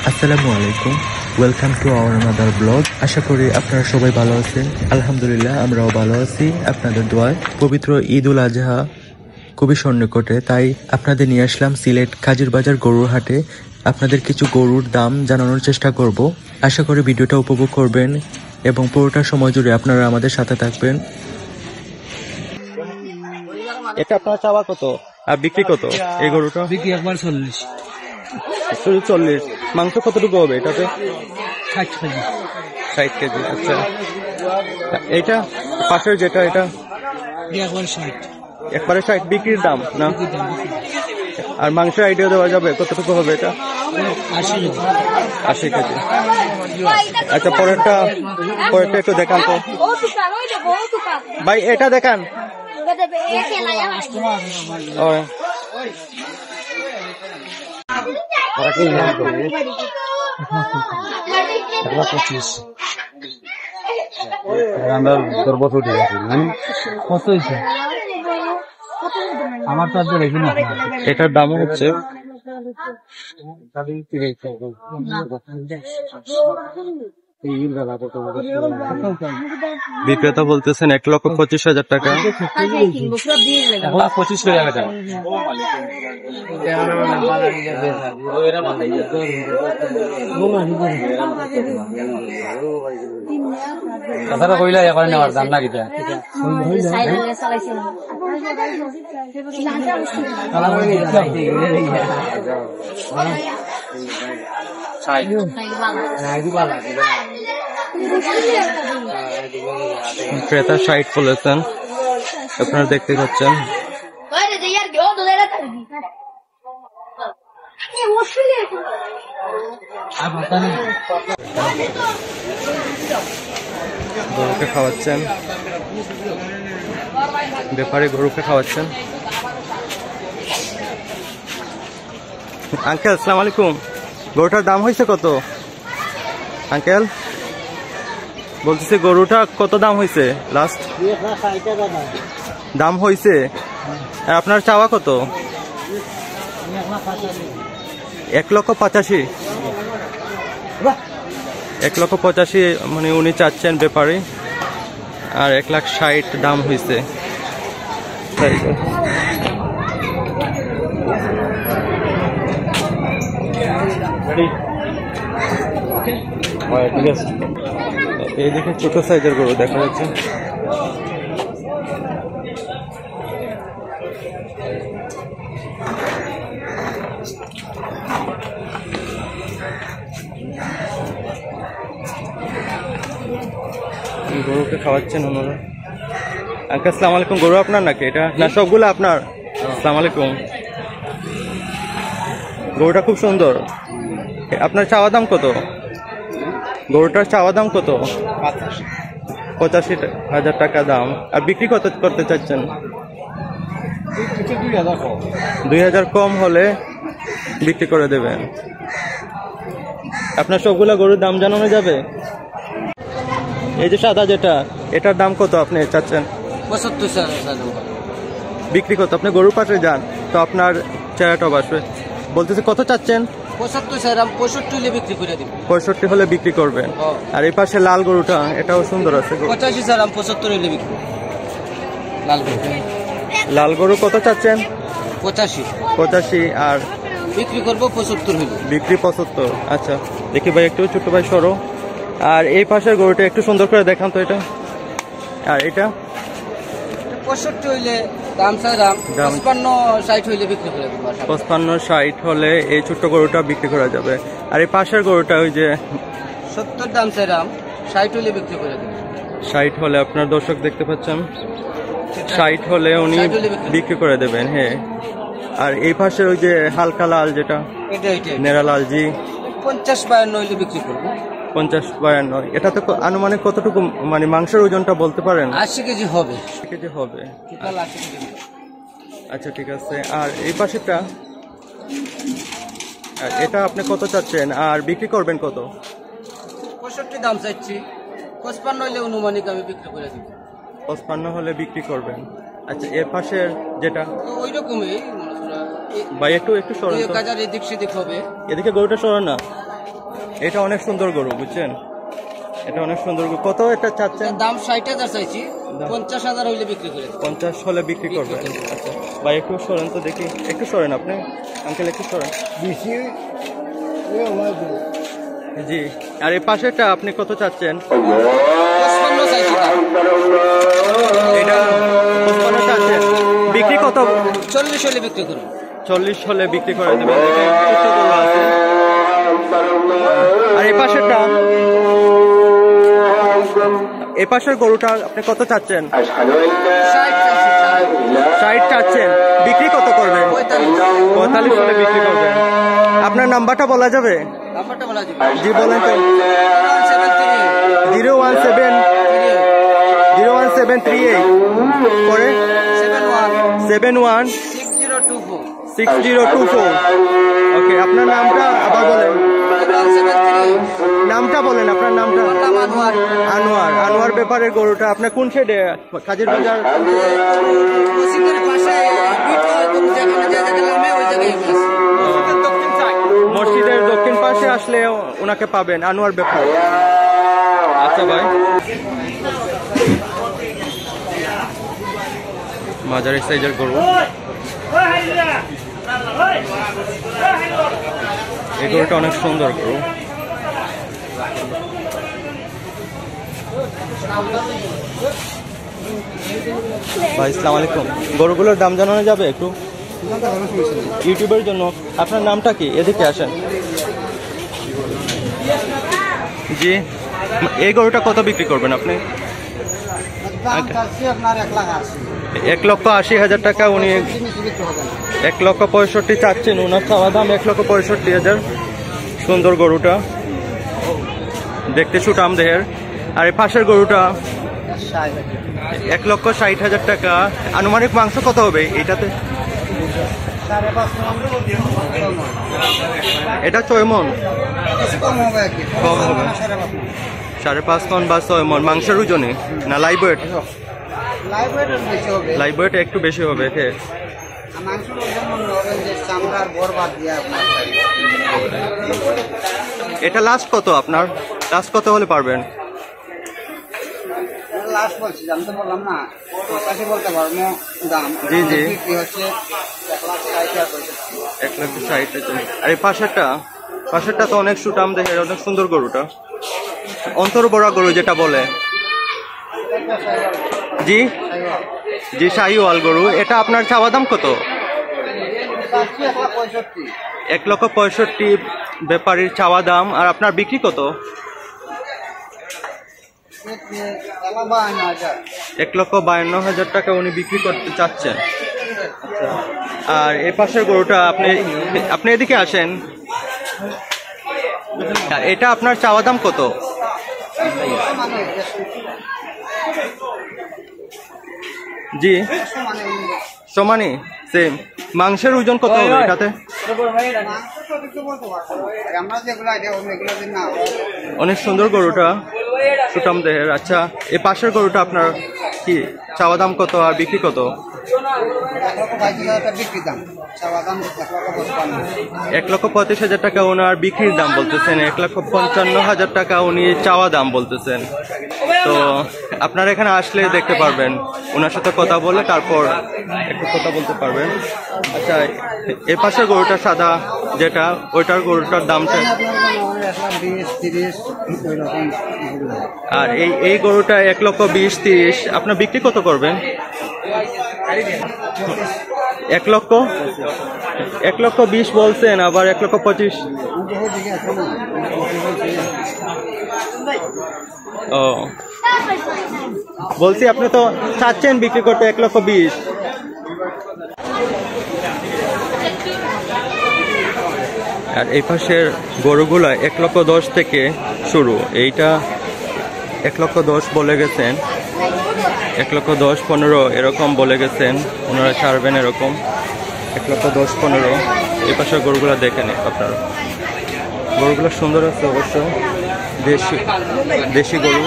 আসসালামু আলাইকুম, welcome to our another blog. আশা করি আপনারা সবাই ভালো আছেন। আলহামদুলিল্লাহ আমরাও ভালো আছি আপনাদের দোয়ায়। পবিত্র ঈদ উল আজহা খুবই সন্নিকটে, তাই আপনাদের নিয়ে আসলাম সিলেট কাজির বাজার গরুর হাটে। আপনাদের কিছু গরুর দাম জানানোর চেষ্টা করব। আশা করি ভিডিওটা উপভোগ করবেন এবং পুরোটা সময় জুড়ে আপনারা আমাদের সাথে থাকবেন। এটা আপনার চাওয়া কত আর বিক্রি কত? এই গরুটা বিক্রি একবার 40, শুধু 40। মাংস কতটুকু হবে এটাতে? 60 কেজি। 60 কেজি। আচ্ছা, এইটা পাশের যেটা, এটা একবার 60, একবারে 60 বিক্রির দাম না? আর মাংসের আইডিয়া দেওয়া যাবে কতটুকু হবে এটা? 80 কেজি। 80 কেজি। আচ্ছা, পরেরটা একটু দেখান তো ভাই, এটা দেখান। ও আমার তো এটার দাম হচ্ছে বিক্রেতা বলতেছেন 1,25,000 টাকা। 1,25,000 টাকা। তাছাড়া কইলা এখন নেওয়ার দাম না কিটা ক্রেতা 60 বলেছেন, আপনারা দেখতে পাচ্ছেন। গরুকে খাওয়াচ্ছেন, ব্যাপারে গরুকে খাওয়াচ্ছেন। আঙ্কেল আসসালামু আলাইকুম, গরুটার দাম হয়েছে কত? আঙ্কেল বলতেছে গরুটা কত দাম হয়েছে? লাস্ট দাম হয়েছে। আর আপনার চাওয়া কত? 1,85,000। 1,85,000 মানে উনি চাচ্ছেন ব্যাপারে, আর 1,60,000 দাম হয়েছে। ঠিক আছে, এইদিকে ছোট সাইজের গরু দেখা যাচ্ছে। গরুকে খাওয়াচ্ছেন ওনারা। আঙ্কেল আসসালামু আলাইকুম, গরু আপনার নাকি এটা? না সবগুলো আপনার? আসসালামু আলাইকুম। গরুটা খুব সুন্দর। আপনার চাওয়া দাম কত? গরুটার চাওয়া দাম কত? 85,000 টাকা দাম। আর বিক্রি কত করতে চাচ্ছেন? 2,000 কম হলে বিক্রি করে দেবেন। আপনার সবগুলা গরুর দাম জানানো যাবে? এই যে সাদা যেটা, এটার দাম কত আপনি চাচ্ছেন? 75,000। বিক্রি কত? আপনি গরুর পাশে যান তো আপনার চেহারাটা বাসবে। বলতেছে কত চাচ্ছেন? 75,000। 65 হলে বিক্রি করে দিব। 65 হলে বিক্রি করবেন। আর এই পাশে লাল গরুটা, এটাও সুন্দর আছে। 85,000। 75 হলে বিক্রি। লাল গরু কত চাচ্ছেন? 85। আর বিক্রি করবো 75 হলে। বিক্রি 75। আচ্ছা, দেখি ভাই একটু ছোট ভাই সরো। আর এই পাশের গরুটা একটু সুন্দর করে দেখান তো এটা। আর এটা 65 হইলে দাম চাইলাম 55-60 হইলে বিক্রি করে দেবো। 55-60 হলে এই ছোট্ট গরুটা বিক্রি করা যাবে। আর এই পাশের গরুটা ওই যে 70 দাম চাইলাম, 60 হইলে বিক্রি করে দেবো। 60 হলে আপনার দর্শক দেখতে পাচ্ছেন, 60 হলে উনি বিক্রি করে দেবেন। হ্যাঁ, আর এই পাশের ওই যে হালকা লাল যেটা, এটা নেড়া লাল, জি 50-52 হইলে বিক্রি করবো। 50-52। এটা তো আনুমানিক কতটুকু মানে মাংসের ওজনটা বলতে পারেন? 80 কেজি হবে। 80 কেজি হবে। 80 কেজি। আচ্ছা ঠিক আছে। আর এই পাশেরটা, এটা আপনি কত চাচ্ছেন আর বিক্রি করবেন কত? 65 দাম চাচ্ছি, 55 হইলে অনুমানিক আমি বিক্রি করে দিব। 55 হলে বিক্রি করবেন। আচ্ছা, এর পাশের যেটা ওই রকমই ভাই, একটু সরান তো। কাজার এদিক সেদিক হবে। এদিকে গরুটা সরান না। এটা অনেক সুন্দর গরু, বুঝছেন? এটা অনেক সুন্দর গরু। কত এটা চাচ্ছেন? দাম 60,000 চাইছি, 50,000 হইলে বিক্রি করে। 50 হলে বিক্রি করবেন। আচ্ছা ভাই, একটু সরেন তো দেখি, একটু সরেন আপনি আঙ্কেল, একটু সরেন। জি, আর এই পাশেরটা আপনি কত চাচ্ছেন? 55 চাইছি। এটা 55 চাচ্ছেন, বিক্রি কত? 40 হলে বিক্রি করুন। 40 হলে বিক্রি করে দেবেন। এটা সুস্থ গরু আছে। আর এই পাশেরটা, এই পাশের গরুটা আপনি কত চাচ্ছেন? 60 চাচ্ছেন, বিক্রি কত করবেন? 45 হলে বিক্রি করবেন। আপনার নাম্বারটা বলা যাবে? নাম্বারটা বলা যাবে? জি বলেন তো। 01738 পরে 71 6024। ওকে, আপনার নামটা আবার বলেন। নামটা বলেন, আপনার নামটা? আনোয়ার। আনোয়ার ব্যাপারের গরুটা আপনার কোন সাইডে? কাজীর বাজার মসজিদের দক্ষিণ পাশে আসলে ওনাকে পাবেন, আনোয়ার ব্যাপার। আচ্ছা ভাই, মাঝারি সাইজের গরু। এই গরুটা অনেক সুন্দর গরু। ভাই আসসালামু আলাইকুম, গরুগুলোর দাম জানানো যাবে একটু? ইউটিউবের জন্য। আপনার নামটা কি? এদিকে আসেন। জি, এই গরুটা কত বিক্রি করবেন আপনি? 1,80,000 টাকা। উনি 1,65,000 চাচ্ছেন, ওনার চাওয়া দাম 1,65,000। সুন্দর গরুটা, দেখতে সুঠাম দেহের। আর এই পাশের গরুটা 1,60,000 টাকা। আনুমানিক মাংস কত হবে এইটাতে? এটা 6 মন, কম হবে 5.5 মন বা 6 মন মাংসের ওজনে না? Live weight? লাইভ ওয়েট একটু বেশি হবে। এটা লাস্ট কত আপনার? লাস্ট কত হলে পারবেন? লাস্ট বলছি, জানতে বললাম না, 85 বলতে পারবো দাম। জি জি, 1,60,000। আর এই পাশেরটা তো অনেক সুটাম দেখে, অনেক সুন্দর গরুটা, অন্তর বড়া গরু যেটা বলে। জি জি, শাহিওয়াল গরু। এটা আপনার চাওয়া দাম কত? 1,65,000 ব্যাপারীর চাওয়া দাম। আর আপনার বিক্রি কত? 1,52,000 টাকা উনি বিক্রি করতে চাচ্ছেন। আর এ পাশের গরুটা আপনি এদিকে আসেন। এটা আপনার চাওয়া দাম কত? জি, সমানই, সেম। মাংসের ওজন কত হবে এটাতে? অনেক সুন্দর গরুটা, সুঠাম দেহের। আচ্ছা, এই পাশের গরুটা আপনার কি চাওয়া দাম কত আর বিক্রি কত? 1,35,000 টাকা ওনার বিক্রির দাম বলতেছেন, 1,55,000 টাকা উনি চাওয়া দাম বলতেছেন। তো আপনারা এখানে আসলে দেখতে পারবেন, ওনার সাথে কথা বলে তারপর একটু কথা বলতে পারবেন। আচ্ছা, এ পাশের গরুটা সাদা যেটা, ওইটার গরুটার দামটা? আর এই গরুটা 1,20,000-30,000। আপনার বিক্রি কত করবেন? 1,20,000 বলছেন, আবার 1,25,000। ও, বলছি আপনি তো চাচ্ছেন বিক্রি করতে 1,20,000। আর এই পাশের গরুগুলা 1,10,000 থেকে শুরু। এইটা 1,10,000 বলে গেছেন, 1,10,000, 15 এরকম বলে গেছেন ওনারা, ছাড়বেন এরকম 1,10,000, 15। এই পাশের গরুগুলা দেখেন আপনারা, গরুগুলো সুন্দর আছে অবশ্য, দেশি গরু,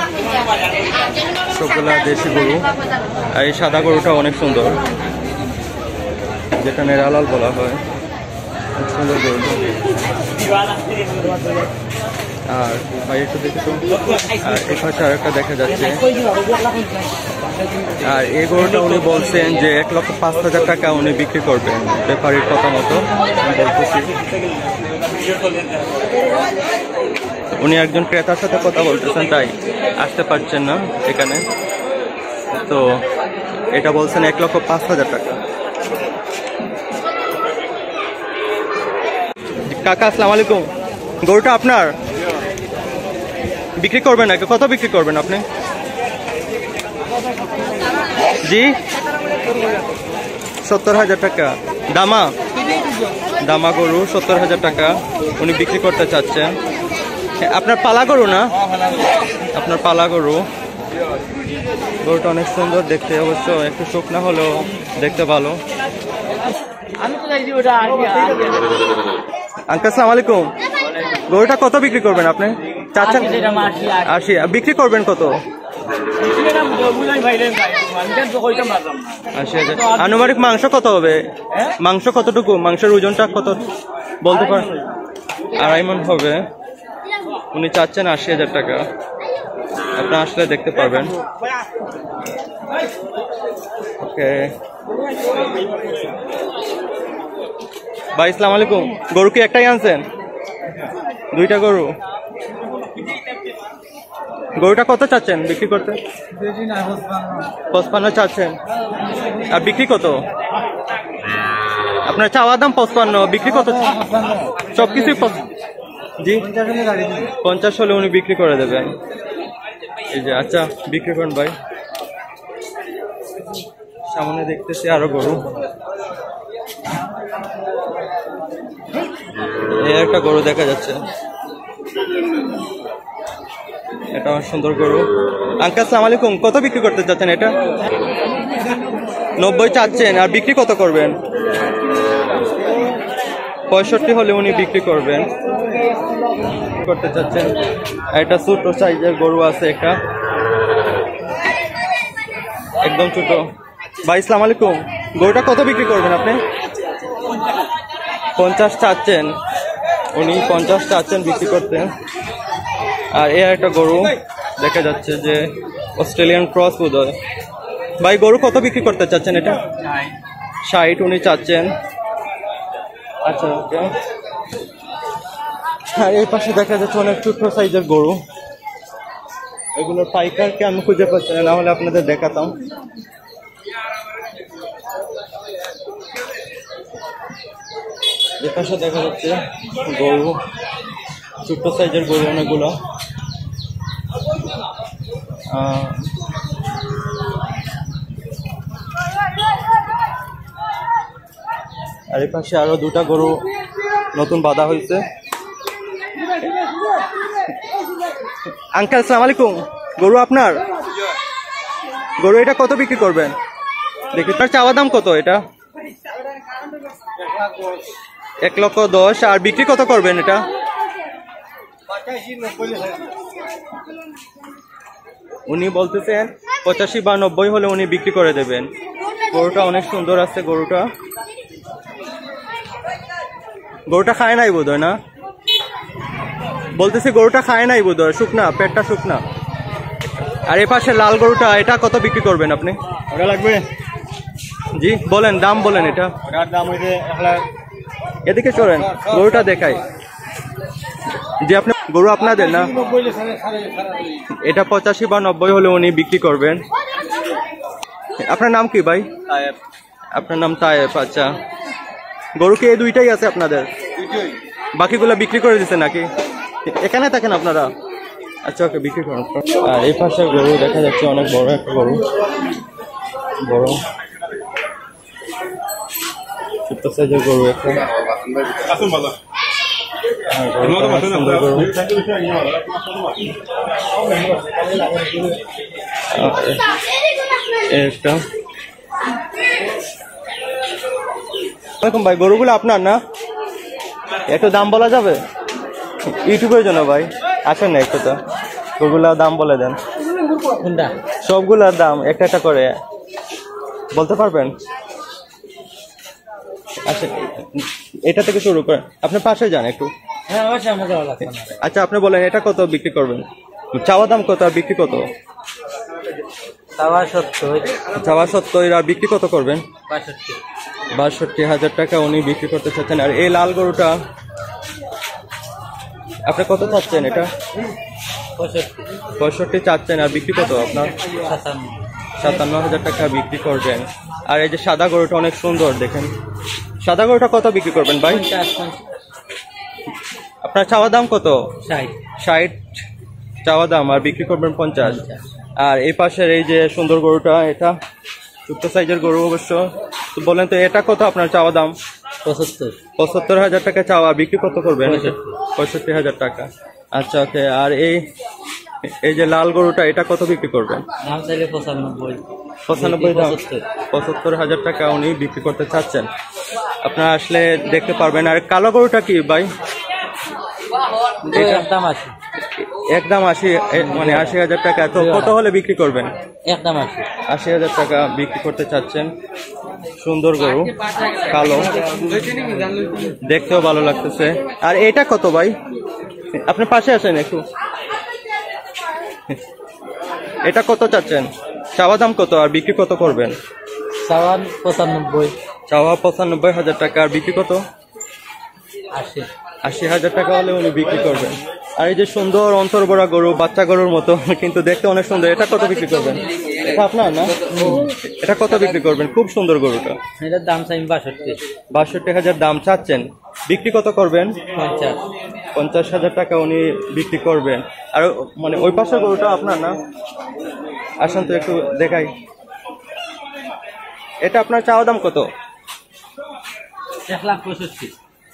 সবগুলা দেশি গরু। আর এই সাদা গরুটা অনেক সুন্দর, যেটা নেরালাল বলা হয়, সুন্দর গরু। আর ভাই একটু দেখে তো, আর এই পাশে আরেকটা দেখা যাচ্ছে। আর এই গরুটা উনি বলছেন যে 1,05,000 টাকা উনি বিক্রি করবেন, ব্যাপারীর কথা মতো বলতেছি। উনি একজন ক্রেতার সাথে কথা বলতেছেন, তাই আসতে পারছেন না এখানে। তো এটা বলছেন 1,05,000 টাকা। কাকা আসসালামু আলাইকুম, গরুটা আপনার বিক্রি করবেন নাকি? কত বিক্রি করবেন আপনি? জি 70,000 টাকা। দামা গরু 70,000 টাকা উনি বিক্রি করতে চাচ্ছেন। আপনার পালা গরু না? আপনার পালা গরু। গরুটা অনেক সুন্দর দেখতে, অবশ্য একটু শুকনা হলেও দেখতে ভালো। আঙ্কেল আসসালামু আলাইকুম, গরুটা কত বিক্রি করবেন আপনি? চাচ্ছেন 80, বিক্রি করবেন কত? 80,000। আনুমানিক মাংস কত হবে? মাংস কতটুকু? মাংসের ওজনটা কত বলতে পারেন? 2.5 মণ হবে। উনি চাচ্ছেন 80,000 টাকা। আপনি আসলে দেখতে পারবেন। ওকে ভাই আসসালামু আলাইকুম, গরু কি একটাই আনছেন? দুইটা গরু। গরুটা কত চাচ্ছেন বিক্রি করতে? 55 চাচ্ছেন। আর বিক্রি কত? আপনার চাওয়া দাম 55, বিক্রি কত? সবকিছু জি 50 হলে উনি বিক্রি করে দেবেন। এই যে আচ্ছা বিক্রি করেন ভাই। সামনে দেখতেছি আরো গরু। এই একটা গরু দেখা যাচ্ছে, এটা সুন্দর গরু। আঙ্কেল আসসালামু আলাইকুম, কত বিক্রি করতে চাচ্ছেন এটা? 90 চাচ্ছেন। আর বিক্রি কত করবেন? 65 হলে উনি বিক্রি করবেন, করতে চাচ্ছেন। এটা ছোট সাইজের গরু আছে একটা, একদম ছোট। ভাই আসসালামু আলাইকুম, গরুটা কত বিক্রি করবেন আপনি? 50 চাচ্ছেন। উনি 50 চাচ্ছেন বিক্রি করতে। আর এ একটা গরু দেখা যাচ্ছে যে অস্ট্রেলিয়ান ক্রস বোধহয়। ভাই গরু কত বিক্রি করতে চাচ্ছেন এটা? 60 উনি চাচ্ছেন। আচ্ছা ওকে। আর এই পাশে দেখা যাচ্ছে অনেক ছোট সাইজের গরু। এগুলোর পাইকারকে আমি খুঁজে পাচ্ছি না, নাহলে আপনাদের দেখাতাম। এই পাশে দেখা যাচ্ছে গরু, ছোট সাইজের গরু অনেকগুলো। আর এই পাশে আরো দুটা গরু নতুন বাঁধা হয়েছে। আঙ্কেল আসসালামু আলাইকুম, গরু আপনার? গরু এটা কত বিক্রি করবেন দেখি? তার চাওয়া দাম কত এটা? 1,10,000। আর বিক্রি কত করবেন এটা? উনি বলতেছেন 85 বা 90 হলে উনি বিক্রি করে দেবেন। গরুটা অনেক সুন্দর আছে। গরুটা খায় নাই বোধ হয়, না বলতেছি গরুটা খায় নাই বোধ হয়, শুকনা, পেটটা শুকনা। আর এ পাশে লাল গরুটা, এটা কত বিক্রি করবেন আপনি? ওটা লাগবে? জি বলেন, দাম বলেন। এটা ওটার দাম হইছে 1,00,000। এদিকে চলেন, গরুটা দেখাই। জি আপনি গরু আপনাদের না? এটা 85 বা 90 হলে উনি বিক্রি করবেন। আপনার নাম কি ভাই? আপনার নাম তায়েব। আচ্ছা, গরু কি এই দুইটাই আছে আপনাদের? বাকিগুলো বিক্রি করে দিচ্ছেন নাকি? এখানে থাকেন আপনারা? আচ্ছা ওকে, বিক্রি করুন। আর এই পাশে গরু দেখা যাচ্ছে অনেক বড় একটা গরু, বড় ছোট্ট সাইজের গরু একটা। সুন্দর গরু। একটা ভাই, গরুগুলো আপনার না? একটু দাম বলা যাবে ইউটিউবের জন্য? ভাই আসেন না একটু, তো গরুগুলার দাম বলে দেন। সবগুলার দাম একটা একটা করে বলতে পারবেন? আচ্ছা এটা থেকে শুরু করেন, আপনি পাশে যান একটু। হ্যাঁ অবশ্যই আমরা দেওয়া লাগবে না। আচ্ছা আপনি বলেন এটা কত বিক্রি করবেন? চাওয়া দাম কত আর বিক্রি কত? তাওয়া 70, চাওয়া 70 আর বিক্রি কত করবেন? 62, 62,000 টাকা উনি বিক্রি করতে চাচ্ছেন। আর এই লাল গরুটা আপনি কত চাচ্ছেন? এটা 65, 65 চাচ্ছেন আর বিক্রি কত আপনার? 57, 57,000 টাকা বিক্রি করবেন। আর এই যে সাদা গরুটা অনেক সুন্দর দেখেন, সাদা গরুটা কত বিক্রি করবেন ভাই? 50, আপনার চাওয়া দাম কত? 60, 60 চাওয়া দাম আর বিক্রি করবেন 50। আর এই পাশের এই যে সুন্দর গরুটা, এটা ছোট্ট সাইজের গরু অবশ্য। তো বলেন তো এটা কত আপনার চাওয়া দাম? 75, 75,000 টাকা চাওয়া, বিক্রি কত করবেন? 65,000 টাকা। আচ্ছা ওকে। আর এই যে লাল গরুটা এটা কত বিক্রি করবেন? দাম চাইলে 95, 95 দাম, 75,000 টাকা উনি বিক্রি করতে চাচ্ছেন। আপনারা আসলে দেখতে পারবেন। আর কালো গরুটা কি ভাই? এটা একদম 80, একদম 80, মানে 80,000 টাকা। তো কত হলে বিক্রি করবেন? একদম 80, 80,000 টাকা বিক্রি করতে চাচ্ছেন। সুন্দর গরু, কালো, দেখতেও ভালো লাগতেছে। আর এটা কত ভাই? আপনি পাশে আসেন একটু। এটা কত চাচ্ছেন? চাওয়া দাম কত আর বিক্রি কত করবেন? চাওয়া 95, চাওয়া 95,000 টাকা আর বিক্রি কত? 80, 80,000 টাকা হলে উনি বিক্রি করবেন। আর এই যে সুন্দর অন্তর্বরা গরু, বাচ্চা গরুর মতো, কিন্তু দেখতে অনেক সুন্দর, এটা কত বিক্রি করবেন? এটা আপনার না? এটা কত বিক্রি করবেন? খুব সুন্দর গরুটা। এটার দাম চাই 62, 62,000 দাম চাচ্ছেন, বিক্রি কত করবেন? 50, 50,000 টাকা উনি বিক্রি করবেন। আর মানে ওই পাশের গরুটা আপনার না? আসেন তো একটু দেখাই। এটা আপনার চাওয়া দাম কত? 1,65,000,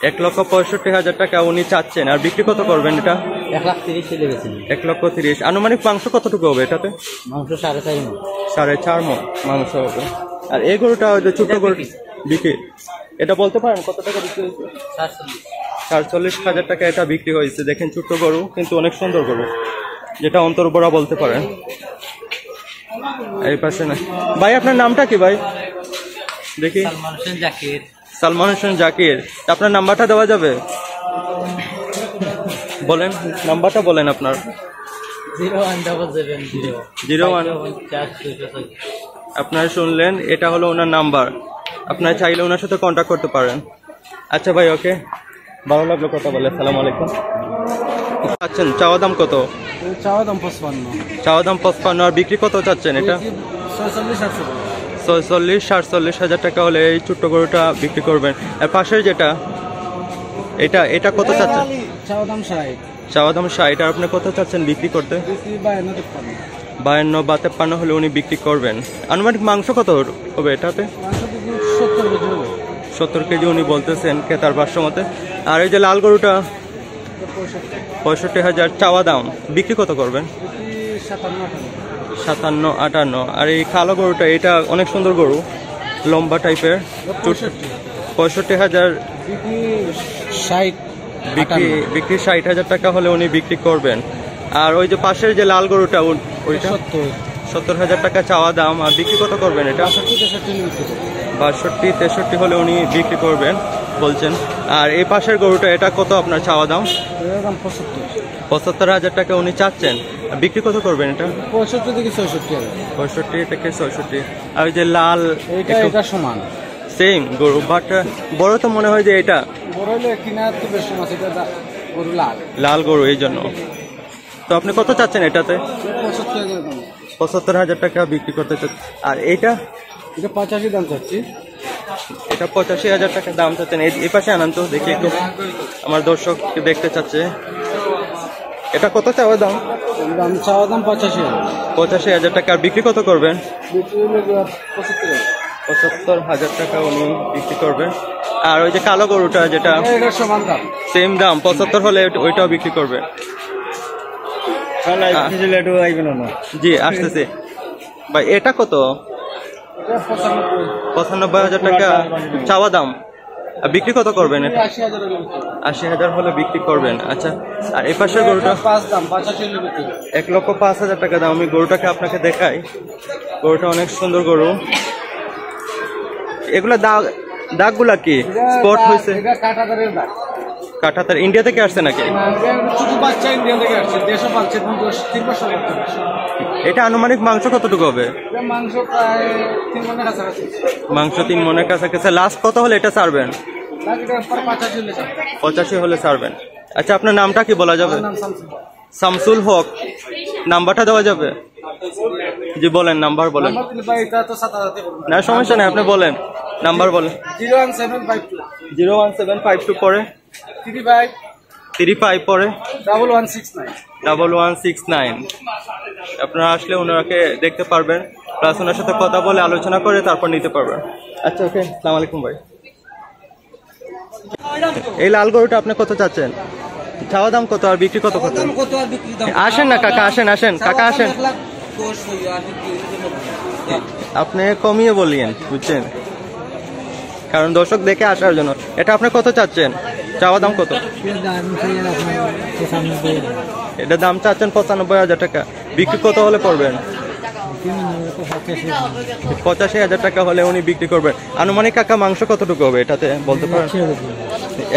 1,65,000 টাকা উনি চাচ্ছেন আর বিক্রি কত করবেন? এটা 1,30,000 চলে গেছে। 1,30,000। আনুমানিক মাংস কতটুকু হবে এটাতে? মাংস 4.5 মণ, 4.5 মণ মাংস হবে। আর এই গরুটা ওই যে ছোট গরু বিক্রি, এটা বলতে পারেন কত টাকা বিক্রি হয়েছে? 47,000 টাকা এটা বিক্রি হয়েছে। দেখেন ছোট্ট গরু কিন্তু অনেক সুন্দর গরু, যেটা অন্তর্বরা বলতে পারেন। এই পাশে না ভাই, আপনার নামটা কি ভাই? দেখি। সালমান হোসেন জাকির। সালমান হোসেন জাকির। আপনার নাম্বারটা দেওয়া যাবে? বলেন নাম্বারটা বলেন আপনার। 01770 01। আপনারা শুনলেন, এটা হলো ওনার নাম্বার। আপনারা চাইলে ওনার সাথে কন্ট্যাক্ট করতে পারেন। আচ্ছা ভাই, ওকে, ভালো লাগলো কথা বলে। আসসালামু আলাইকুম। আচ্ছা, চাওয়া দাম কত? চাওয়া দাম 55, চাওয়া দাম 55 আর বিক্রি কত চাচ্ছেন? এটা 46-47,000 টাকা হলে এই ছোট্ট গরুটা বিক্রি করবেন। আর পাশের যেটা, এটা কত চাচ্ছেন? চাওয়া দাম 60, চাওয়া দাম 60 আর আপনি কত চাচ্ছেন বিক্রি করতে? 52 বা 53 হলে উনি বিক্রি করবেন। আনুমানিক মাংস কত হবে এটাতে? 70 কেজি উনি বলতেছেন ক্রেতার ভাষ্য মতে। আর এই যে লাল গরুটা 65,000 চাওয়া দাম, বিক্রি কত করবেন? 57-58। আর এই কালো গরুটা, এটা অনেক সুন্দর গরু, লম্বা টাইপের, 65,000 বিক্রি 60,000 টাকা হলে উনি বিক্রি করবেন। আর ওই যে পাশের যে লাল গরুটা, ওইটা 70,000 টাকা চাওয়া দাম আর বিক্রি কত করবেন? এটা 62-63 হলে উনি বিক্রি করবেন বলছেন। আর এই পাশের গরুটা, এটা কত আপনার চাওয়া দাম? 75,000 টাকা উনি চাচ্ছেন, বিক্রি কত করবেন? এটা 65 থেকে 66। 65 থেকে 66। আর ওই যে লাল, এটা সমান সেম গরু, বাট বড় তো মনে হয় যে এটা বড় হলে কিনা তো বেশি মাছ, এটা গরু লাল গরু, এই জন্য। তো আপনি কত চাচ্ছেন এটাতে? 75,000 টাকা বিক্রি করতে চাচ্ছেন। আর এটা 85 দাম চাচ্ছি। এটা 85,000 টাকা দাম চাচ্ছেন। এই পাশে আনান তো দেখি একটু, আমার দর্শক দেখতে চাচ্ছে। এটা কত চাওয়া দাম? চাওয়া দাম 85,000 টাকা আর বিক্রি কত করবেন? 75,000 টাকা উনি বিক্রি করবেন। আর ওই যে কালো গরুটা, যেটা সমান দাম, সেম দাম, 75 হলে ওইটাও বিক্রি করবে। জি, আসতেছে ভাই। এটা কত? 95,000 টাকা চাওয়া দাম আর বিক্রি কত করবেন? এটা 80,000 হলে বিক্রি করবেন। আচ্ছা, আর এই পাশের গরুটা 1,05,000 টাকা দাম। আমি গরুটাকে আপনাকে দেখাই। গরুটা অনেক সুন্দর গরু। এগুলা দাগগুলা কি স্পট হয়েছে? কাঠাতার ইন্ডিয়া থেকে আসছে নাকি? শুধু বাচ্চা ইন্ডিয়া থেকে আসছে, দেশও পাচ্ছে 3 বছর লাগবে। এটা আনুমানিক মাংস কতটুকু হবে? মাংস প্রায় 3 মনের কাছাকাছি। মাংস 3 মনের কাছাকাছি। লাস্ট কত হলে এটা ছাড়বেন? 85 হলে ছাড়বেন। আচ্ছা, আপনার নামটা কি বলা যাবে? শামসুল হক। নাম্বারটা দেওয়া যাবে? জি বলেন, নাম্বার বলেন। না সমস্যা নেই, আপনি বলেন, নাম্বার বলেন। 01752 পরে 35 পরে 1169। আপনারা আসলে ওনাকে দেখতে পারবেন, প্লাস ওনার সাথে কথা বলে আলোচনা করে তারপর নিতে পারবেন। আচ্ছা, ওকে, আসসালামু আলাইকুম ভাই। এই লাল গরুটা আপনি কত চাচ্ছেন? চাওয়া দাম কত আর বিক্রি কত? আসেন না কাকা, আসেন কাকা, আসেন। আপনি কমিয়ে বলিয়েন, বুঝছেন, কারণ দর্শক দেখে আসার জন্য। এটা আপনি কত চাচ্ছেন? চাওয়া দাম কত? এটা দাম চাচ্ছেন 95,000 টাকা। বিক্রি কত হলে করবেন? 85,000 টাকা হলে উনি বিক্রি করবেন। আনুমানিক কাকা মাংস কতটুকু হবে এটাতে বলতে পারেন?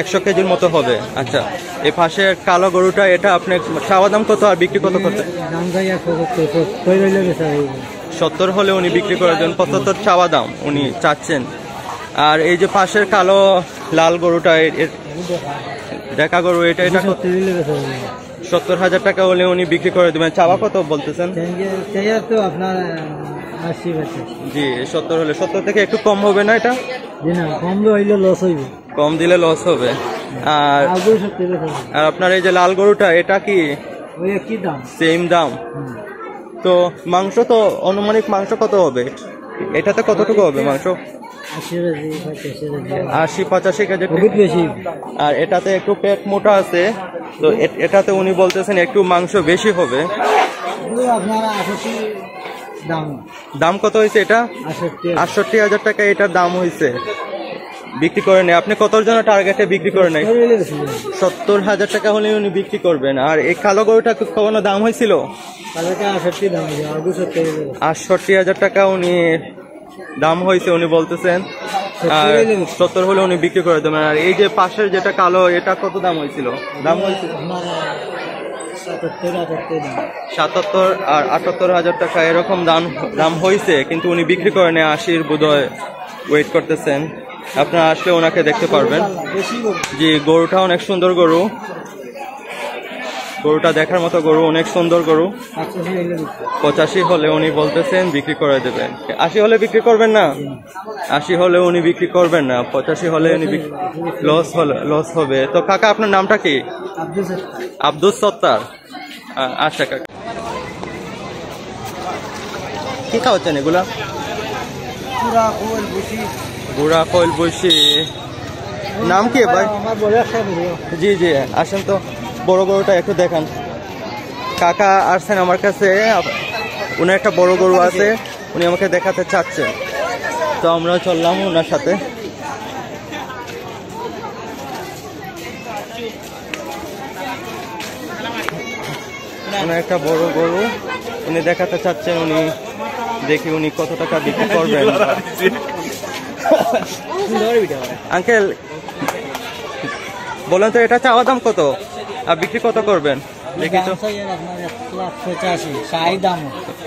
100 কেজির মতো হবে। আচ্ছা, এই পাশের কালো গরুটা, এটা আপনি চাওয়া দাম কত আর বিক্রি কত করতে? 70 হলে উনি বিক্রি করে দেন। 75 চাওয়া দাম উনি চাচ্ছেন। আর এই যে পাশের কালো লাল গরুটা, দেখা গরু, এটা 70,000 টাকা হলে উনি বিক্রি করে দেবেন। চাওয়া কত বলতেছেন? জি 70 হলে। 70 থেকে একটু কম হবে না এটা? কম দিলে লস হবে। আর আপনার এই যে লাল গরুটা, এটা কি সেম দাম? তো মাংস তো আনুমানিক মাংস কত হবে এটাতে? কতটুকু হবে মাংস? 80-85 কেজি। আর এটাতে একটু পেট মোটা আছে, তো এটাতে উনি বলতেছেন একটু মাংস বেশি হবে। দাম কত হয়েছে এটা? 68,000 টাকা এটার দাম হয়েছে। বিক্রি করে নেই আপনি কতর জন্য টার্গেটে বিক্রি করে নাই? 70,000 টাকা হলে উনি বিক্রি করবেন। আর এই কালো গরুটা কখনো দাম হয়েছিল? 68,000 টাকা উনি দাম হয়েছে উনি বলতেছেন। আর 70 হলে উনি বিক্রি করে দেবেন। আর এই যে পাশের যেটা কালো, এটা কত দাম হয়েছিল? দাম হয়েছিল 77 আর 78,000 টাকা এরকম দাম হয়েছে, কিন্তু উনি বিক্রি করে নেয় 80 বোধহয় ওয়েট করতেছেন। আপনারা আসলে ওনাকে দেখতে পারবেন। জি, গরুটা অনেক সুন্দর গরু, গরুটা দেখার মতো গরু, অনেক সুন্দর গরু। 85 হলে উনি বলতেছেন বিক্রি করে দেবেন। 80 হলে বিক্রি করবেন না? 80 হলে উনি বিক্রি করবেন না, 85 হলে উনি লস হবে। তো কাকা আপনার নামটা কি? আব্দুল সত্তার। আচ্ছা কাকা, কি খাওয়াচ্ছেন এগুলা? বুড়া কোয়েল বসি। নাম কি ভাই? জি জি, আসেন তো, বড় গরুটা একটু দেখান। কাকা আসছেন আমার কাছে, উনি একটা বড় গরু আছে, উনি আমাকে দেখাতে চাচ্ছেন, তো আমরা চললাম ওনার সাথে। উনি একটা বড় গরু উনি দেখাতে চাচ্ছেন, উনি দেখি উনি কত টাকা বিক্রি করবেন। আঙ্কেল বলেন তো, এটা চাওয়া দাম কত আর বিক্রি কত করবেন? দেখি তো,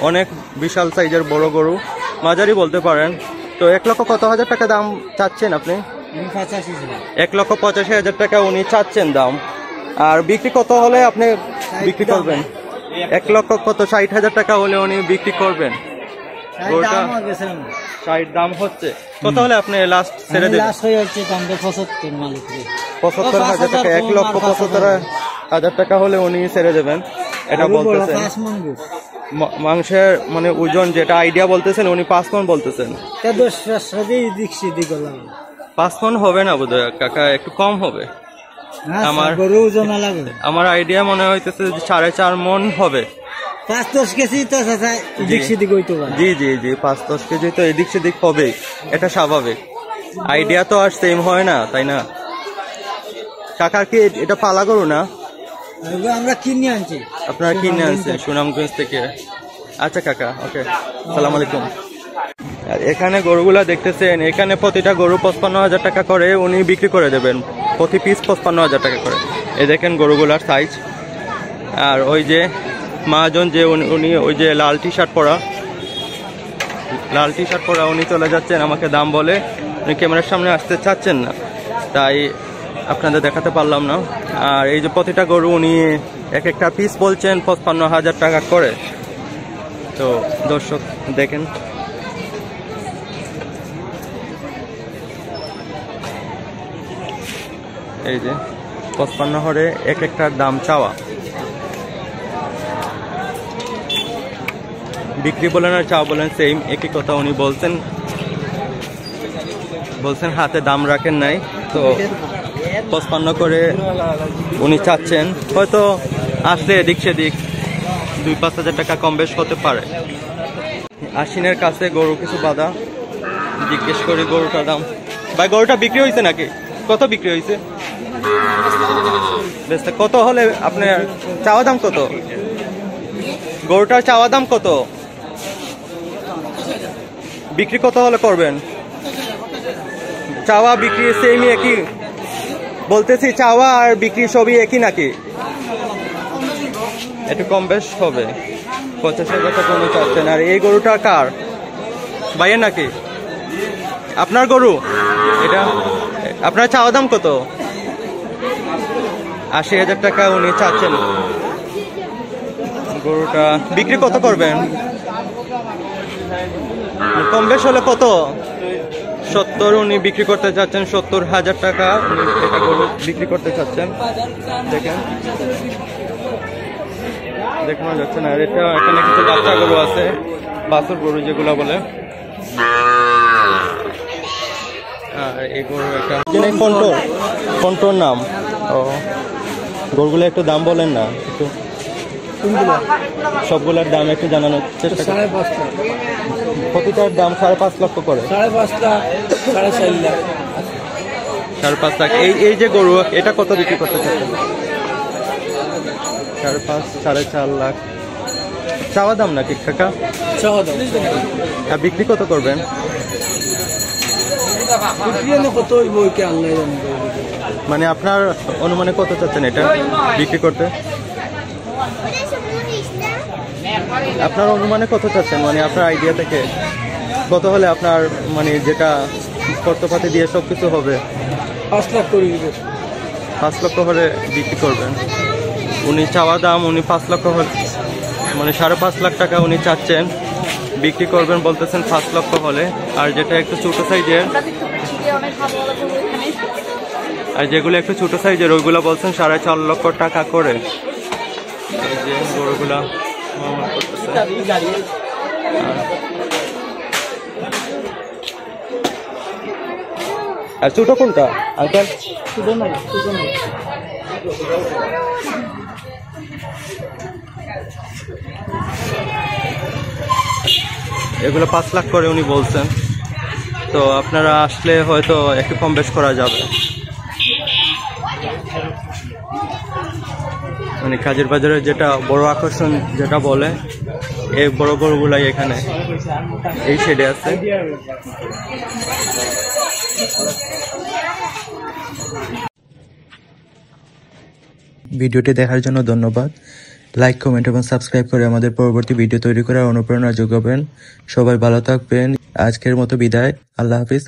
অনেক বিশাল সাইজের বড় গরু, মাঝারি বলতে পারেন। তো 1,00,000 টাকা দাম চাচ্ছেন আপনি? 1,85,000 টাকা উনি চাচ্ছেন দাম। আর বিক্রি কত হলে আপনি বিক্রি করবেন? 1,60,000 টাকা হলে উনি বিক্রি করবেন। গরুটা 60 দাম হচ্ছে, কত হলে আপনি লাস্ট ছেড়ে দেবেন? 75,000 টাকা, 1,75,000 টাকা হলে উনি ছেড়ে দেবেন, এটা বলতেছেন। মাংসের মানে ওজন যেটা আইডিয়া বলতেছেন, উনি 5 মণ বলতেছেন। 5 মণ হবে না বোধহয় কাকা, একটু কম হবে। আমার আইডিয়া মনে হইতেছে 4.5 মণ হবে। 5-10 কেজি তো এদিক সেদিক হইতে পারে। জি জি জি, 5-10 কেজি তো এদিক সেদিক হবে, এটা স্বাভাবিক। আইডিয়া তো আর সেম হয় না, তাই না? কাকার কি এটা পালা গরু না? আমরা কিনে আনছি। আপনারা কিনে আনছেন সুনামগঞ্জ থেকে? আচ্ছা কাকা, ওকে, আসসালামু আলাইকুম। এখানে গরুগুলা দেখতেছেন, এখানে প্রতিটা গরু 55,000 টাকা করে উনি বিক্রি করে দেবেন। প্রতি পিস 55,000 টাকা করে। এই দেখেন গরুগুলার সাইজ। আর ওই যে মহাজন যে উনি ওই যে লাল টি শার্ট পরা উনি চলে যাচ্ছেন, আমাকে দাম বলে, উনি ক্যামেরার সামনে আসতে চাচ্ছেন না, তাই আপনাদের দেখাতে পারলাম না। আর এই যে প্রতিটা গরু উনি এক একটা পিস বলছেন 55,000 টাকা করে। তো দর্শক দেখেন, এই যে 55 হরে এক একটার দাম চাওয়া। বিক্রি বলেন আর চাওয়া বলেন সেম, একই কথা। উনি বলছেন হাতে দাম রাখেন নাই, তো 55 করে উনি চাচ্ছেন। হয়তো আসলে এদিক সেদিক 2-5 হাজার টাকা কম বেশ হতে পারে। আশ্বিনের কাছে গরু কিছু বাধা, জিজ্ঞেস করি গরুটার দাম। ভাই গরুটা বিক্রি হয়েছে নাকি? কত বিক্রি হয়েছে? কত হলে আপনার চাওয়া দাম কত? গরুটার চাওয়া দাম কত? বিক্রি কত হলে করবেন? চাওয়া বিক্রি সেমই একই বলতেছি, চাওয়া আর বিক্রি সবই একই নাকি? একটু কম বেশ হবে। 85,000 টাকা উনি চাচ্ছেন। আর এই গরুটা কার? ভাইয়ের নাকি? আপনার গরু এটা? আপনার চাওয়া দাম কত? 80,000 টাকা উনি চাচ্ছেন। গরুটা বিক্রি কত করবেন? কম বেশ হলে কত? 70 উনি বিক্রি করতে চাচ্ছেন। 70,000 টাকা উনি এটা গরু বিক্রি করতে চাচ্ছেন। দেখেন, দেখানো যাচ্ছে না। আর এটা এখানে কিছু বাচ্চা গরু আছে, বাছুর গরু যেগুলো বলে। আর এই গরু একটা কন্ট্রোর নাম। ও, গরুগুলো একটু দাম বলেন না একটু, সবগুলোর দাম একটু জানানোর চেষ্টা করেন। প্রতিটার দাম 5.5 লক্ষ করে। 5.5 লাখ, 4.5 লাখ। 5.5 লাখ। এই যে গরু এটা কত বিক্রি করতে চাচ্ছেন? 4.5, 4.5 লাখ চাওয়া দাম নাকি কাকা? আর বিক্রি কত করবেন? মানে আপনার অনুমানে কত চাচ্ছেন এটা বিক্রি করতে? আপনার অনুমানে কত চাচ্ছেন, মানে আপনার আইডিয়া থেকে কত হলে আপনার মানে যেটা খরচপাতি দিয়ে সবকিছু হবে? 5 লাখ করে দিবে। 5 লক্ষ হলে বিক্রি করবেন। উনি চাওয়া দাম উনি 5 লক্ষ হলে, মানে 5.5 লাখ টাকা উনি চাচ্ছেন, বিক্রি করবেন বলতেছেন 5 লক্ষ হলে। আর যেটা একটু ছোট সাইজের, আর যেগুলো একটু ছোট সাইজের ওইগুলো বলছেন 4.5 লক্ষ টাকা করে। এই যে গরুগুলা আর ছোট কোনটা আঙ্কেল? এগুলো 5 লাখ করে উনি বলছেন। তো আপনারা আসলে হয়তো একটু কম বেশ করা যাবে। মানে কাজের বাজারে যেটা বড় আকর্ষণ যেটা বলে, এই বড় গরুগুলাই এখানে এই শেডে আছে। ভিডিওটি দেখার জন্য ধন্যবাদ। লাইক, কমেন্ট এবং সাবস্ক্রাইব করে আমাদের পরবর্তী ভিডিও তৈরি করার অনুপ্রেরণা যোগাবেন। সবাই ভালো থাকবেন। আজকের মতো বিদায়। আল্লাহ হাফিজ।